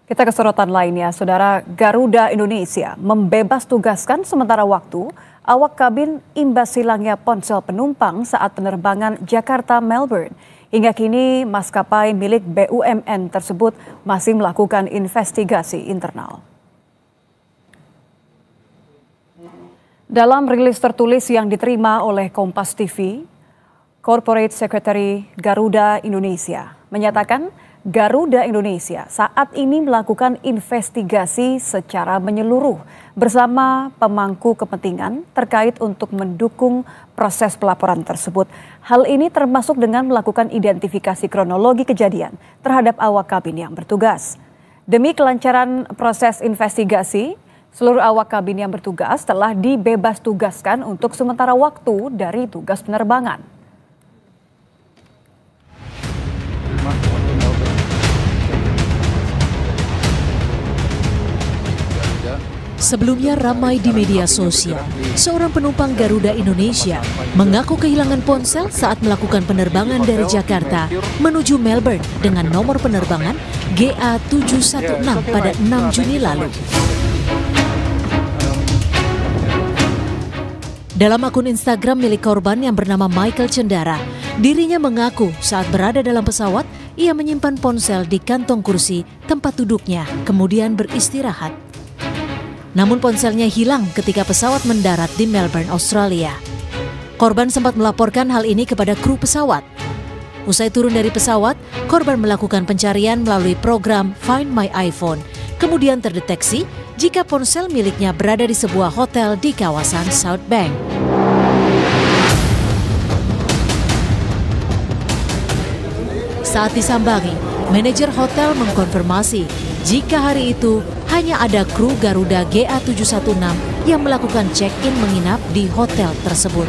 Kita ke sorotan lainnya, Saudara. Garuda Indonesia membebas tugaskan sementara waktu awak kabin imbas hilangnya ponsel penumpang saat penerbangan Jakarta-Melbourne. Hingga kini maskapai milik BUMN tersebut masih melakukan investigasi internal. Dalam rilis tertulis yang diterima oleh Kompas TV, Corporate Secretary Garuda Indonesia menyatakan Garuda Indonesia saat ini melakukan investigasi secara menyeluruh bersama pemangku kepentingan terkait untuk mendukung proses pelaporan tersebut. Hal ini termasuk dengan melakukan identifikasi kronologi kejadian terhadap awak kabin yang bertugas. Demi kelancaran proses investigasi, seluruh awak kabin yang bertugas telah dibebas tugaskan untuk sementara waktu dari tugas penerbangan. Sebelumnya ramai di media sosial, seorang penumpang Garuda Indonesia mengaku kehilangan ponsel saat melakukan penerbangan dari Jakarta menuju Melbourne dengan nomor penerbangan GA716 pada 6 Juni lalu. Dalam akun Instagram milik korban yang bernama Michael Cendara, dirinya mengaku saat berada dalam pesawat, ia menyimpan ponsel di kantong kursi tempat duduknya, kemudian beristirahat. Namun ponselnya hilang ketika pesawat mendarat di Melbourne, Australia. Korban sempat melaporkan hal ini kepada kru pesawat. Usai turun dari pesawat, korban melakukan pencarian melalui program Find My iPhone. Kemudian terdeteksi jika ponsel miliknya berada di sebuah hotel di kawasan South Bank. Saat disambangi, manajer hotel mengkonfirmasi jika hari itu hanya ada kru Garuda GA716 yang melakukan check-in menginap di hotel tersebut.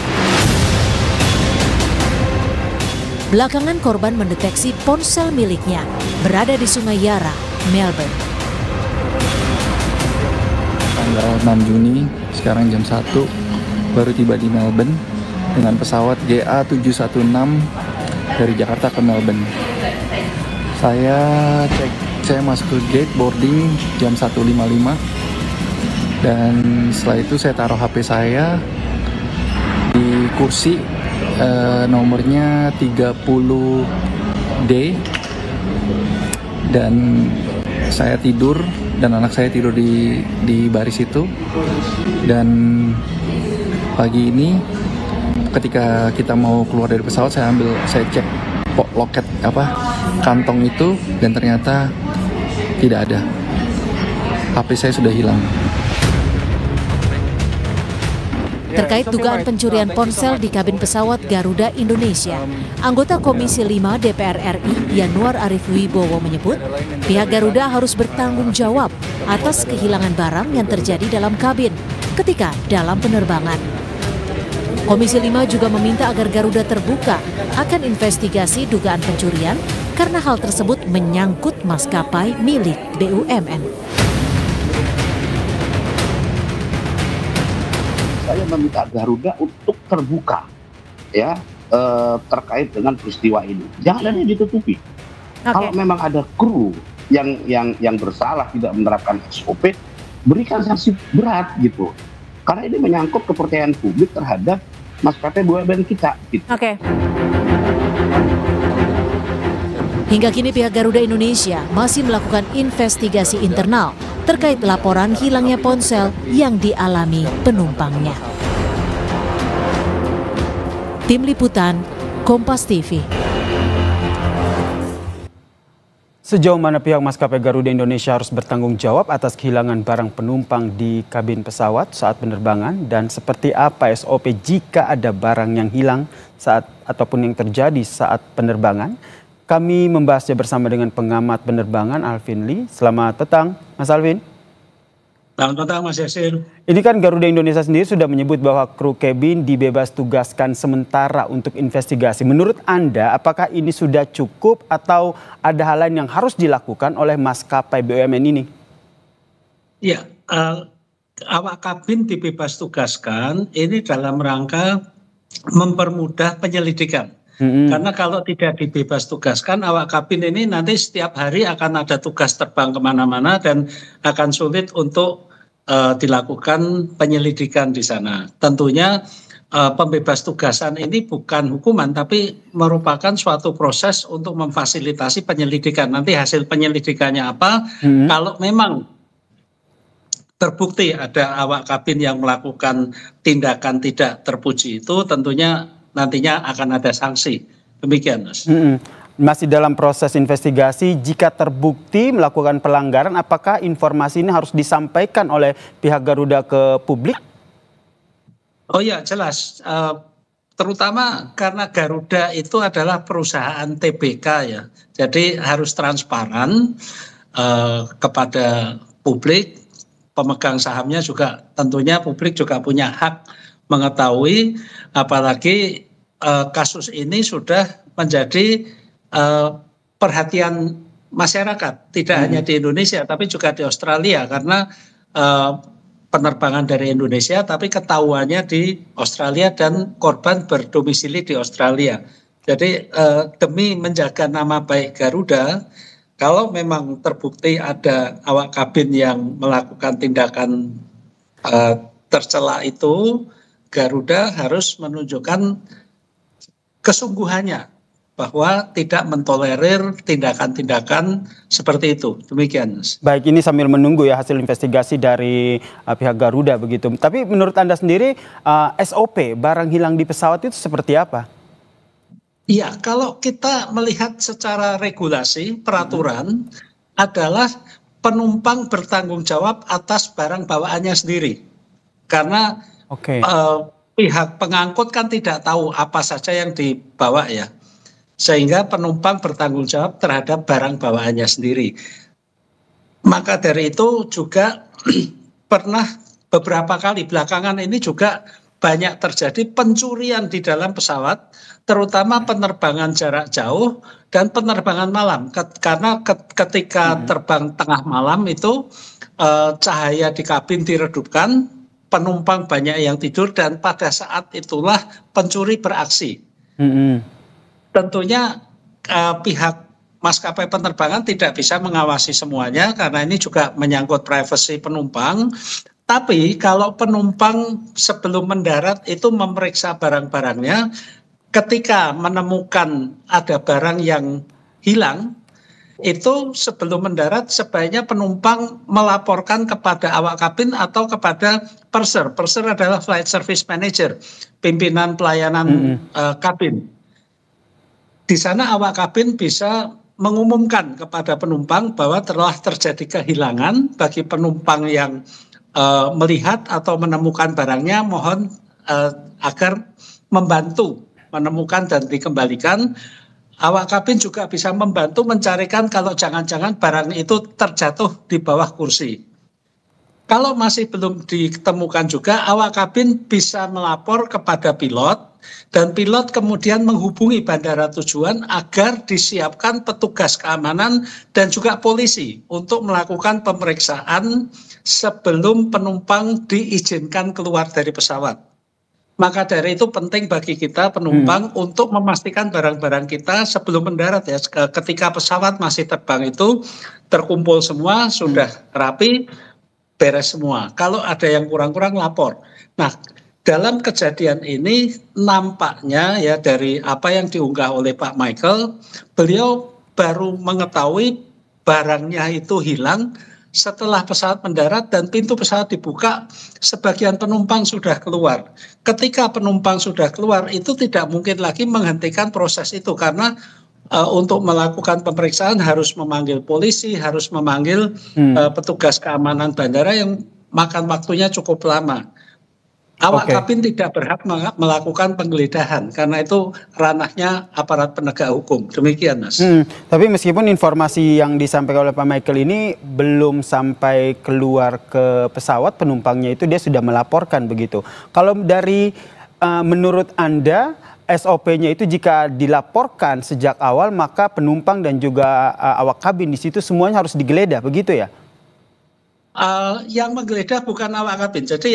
Belakangan korban mendeteksi ponsel miliknya berada di Sungai Yara, Melbourne. Tanggal 6 Juni, sekarang jam 1, baru tiba di Melbourne dengan pesawat GA716 dari Jakarta ke Melbourne. Saya masuk ke gate boarding jam 1.55 dan setelah itu saya taruh HP saya di kursi nomornya 30D dan saya tidur dan anak saya tidur di baris itu. Dan pagi ini ketika kita mau keluar dari pesawat, saya cek loket kantong itu dan ternyata tidak ada. HP saya sudah hilang. Terkait dugaan pencurian ponsel di kabin pesawat Garuda Indonesia, anggota Komisi 5 DPR RI Yanuar Arif Wibowo menyebut pihak Garuda harus bertanggung jawab atas kehilangan barang yang terjadi dalam kabin ketika dalam penerbangan. Komisi 5 juga meminta agar Garuda terbuka akan investigasi dugaan pencurian karena hal tersebut menyangkut maskapai milik BUMN. Saya meminta Garuda untuk terbuka ya terkait dengan peristiwa ini. Jangan ada yang ditutupi. Okay. Kalau memang ada kru yang bersalah tidak menerapkan SOP, berikan sanksi berat gitu. Karena ini menyangkut kepercayaan publik terhadap maskapai BUMN kita. Gitu. Oke. Hingga kini pihak Garuda Indonesia masih melakukan investigasi internal terkait laporan hilangnya ponsel yang dialami penumpangnya. Tim Liputan, Kompas TV. Sejauh mana pihak maskapai Garuda Indonesia harus bertanggung jawab atas kehilangan barang penumpang di kabin pesawat saat penerbangan, dan seperti apa SOP jika ada barang yang hilang saat ataupun yang terjadi saat penerbangan? Kami membahasnya bersama dengan pengamat penerbangan Alvin Lee. Selamat petang, Mas Alvin. Selamat petang, Mas Yasir. Ini kan Garuda Indonesia sendiri sudah menyebut bahwa kru kabin dibebas tugaskan sementara untuk investigasi. Menurut Anda, apakah ini sudah cukup atau ada hal lain yang harus dilakukan oleh maskapai BUMN ini? Ya, awak kabin dibebas tugaskan ini dalam rangka mempermudah penyelidikan. Karena kalau tidak dibebas tugaskan, awak kabin ini nanti setiap hari akan ada tugas terbang kemana-mana dan akan sulit untuk dilakukan penyelidikan di sana. Tentunya pembebas tugasan ini bukan hukuman, tapi merupakan suatu proses untuk memfasilitasi penyelidikan. Nanti hasil penyelidikannya apa? Kalau memang terbukti ada awak kabin yang melakukan tindakan tidak terpuji itu, tentunya nantinya akan ada sanksi. Demikian, Mas. Masih dalam proses investigasi, jika terbukti melakukan pelanggaran, apakah informasi ini harus disampaikan oleh pihak Garuda ke publik? Oh ya, jelas. Terutama karena Garuda itu adalah perusahaan TBK ya. Jadi harus transparan kepada publik. Pemegang sahamnya juga tentunya publik juga punya hak mengetahui, apalagi kasus ini sudah menjadi perhatian masyarakat, tidak hanya di Indonesia tapi juga di Australia, karena penerbangan dari Indonesia tapi ketahuannya di Australia dan korban berdomisili di Australia. Jadi demi menjaga nama baik Garuda, kalau memang terbukti ada awak kabin yang melakukan tindakan tercela itu, Garuda harus menunjukkan kesungguhannya bahwa tidak mentolerir tindakan-tindakan seperti itu. Demikian. Baik, ini sambil menunggu ya hasil investigasi dari pihak Garuda begitu. Tapi menurut Anda sendiri SOP barang hilang di pesawat itu seperti apa? Iya, kalau kita melihat secara regulasi, peraturan adalah penumpang bertanggung jawab atas barang bawaannya sendiri. Karena pihak pengangkut kan tidak tahu apa saja yang dibawa ya. Sehingga penumpang bertanggung jawab terhadap barang bawaannya sendiri. Maka dari itu juga pernah beberapa kali belakangan ini juga banyak terjadi pencurian di dalam pesawat, terutama penerbangan jarak jauh dan penerbangan malam. Karena ketika terbang tengah malam itu cahaya di kabin diredupkan, penumpang banyak yang tidur, dan pada saat itulah pencuri beraksi. Tentunya pihak maskapai penerbangan tidak bisa mengawasi semuanya karena ini juga menyangkut privasi penumpang. Tapi kalau penumpang sebelum mendarat itu memeriksa barang-barangnya, ketika menemukan ada barang yang hilang, itu sebelum mendarat sebaiknya penumpang melaporkan kepada awak kabin atau kepada purser. Purser adalah Flight Service Manager, pimpinan pelayanan kabin. Di sana awak kabin bisa mengumumkan kepada penumpang bahwa telah terjadi kehilangan. Bagi penumpang yang melihat atau menemukan barangnya, mohon agar membantu menemukan dan dikembalikan. Awak kabin juga bisa membantu mencarikan kalau jangan-jangan barang itu terjatuh di bawah kursi. Kalau masih belum ditemukan juga, awak kabin bisa melapor kepada pilot, dan pilot kemudian menghubungi bandara tujuan agar disiapkan petugas keamanan dan juga polisi untuk melakukan pemeriksaan sebelum penumpang diizinkan keluar dari pesawat. Maka dari itu penting bagi kita penumpang untuk memastikan barang-barang kita sebelum mendarat ya. Ketika pesawat masih terbang itu terkumpul semua, sudah rapi, beres semua. Kalau ada yang kurang-kurang lapor. Nah, dalam kejadian ini nampaknya ya dari apa yang diunggah oleh Pak Michael, beliau baru mengetahui barangnya itu hilang setelah pesawat mendarat dan pintu pesawat dibuka, sebagian penumpang sudah keluar. Ketika penumpang sudah keluar, itu tidak mungkin lagi menghentikan proses itu karena untuk melakukan pemeriksaan harus memanggil polisi, harus memanggil petugas keamanan bandara yang makan waktunya cukup lama. Awak kabin tidak berhak melakukan penggeledahan karena itu ranahnya aparat penegak hukum. Demikian, Mas. Tapi meskipun informasi yang disampaikan oleh Pak Michael ini belum sampai keluar ke pesawat, penumpangnya itu dia sudah melaporkan begitu. Kalau dari menurut Anda SOP-nya itu jika dilaporkan sejak awal, maka penumpang dan juga awak kabin di situ semuanya harus digeledah, begitu ya? Yang menggeledah bukan awak kabin. Jadi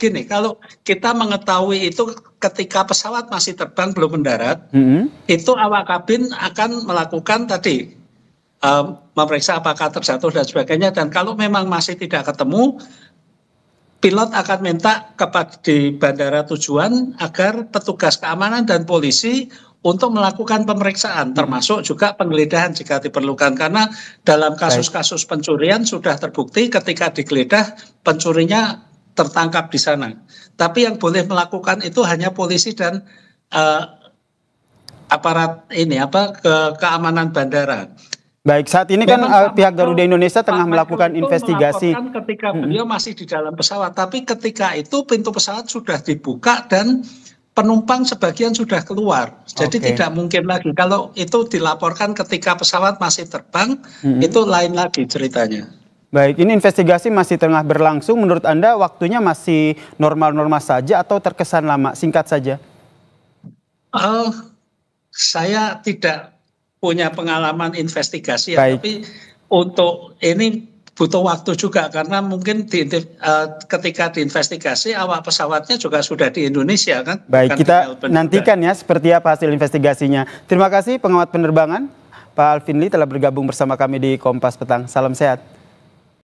gini, kalau kita mengetahui itu ketika pesawat masih terbang belum mendarat, itu awak kabin akan melakukan tadi memeriksa apakah terjatuh dan sebagainya. Dan kalau memang masih tidak ketemu, pilot akan minta di bandara tujuan agar petugas keamanan dan polisi untuk melakukan pemeriksaan, termasuk juga penggeledahan jika diperlukan. Karena dalam kasus-kasus pencurian sudah terbukti ketika digeledah pencurinya tertangkap di sana. Tapi yang boleh melakukan itu hanya polisi dan aparat keamanan bandara. Baik, saat ini kan pihak Garuda Indonesia tengah melakukan investigasi. Ketika beliau masih di dalam pesawat, tapi ketika itu pintu pesawat sudah dibuka dan penumpang sebagian sudah keluar. Jadi tidak mungkin lagi. Kalau itu dilaporkan ketika pesawat masih terbang, itu lain lagi ceritanya. Baik, ini investigasi masih tengah berlangsung. Menurut Anda waktunya masih normal-normal saja atau terkesan lama? Singkat saja. Saya tidak punya pengalaman investigasi ya, tapi untuk ini butuh waktu juga karena mungkin ketika diinvestigasi awak pesawatnya juga sudah di Indonesia kan. Baik, kita nantikan ya seperti apa hasil investigasinya. Terima kasih pengamat penerbangan Pak Alvin Lee telah bergabung bersama kami di Kompas Petang. Salam sehat.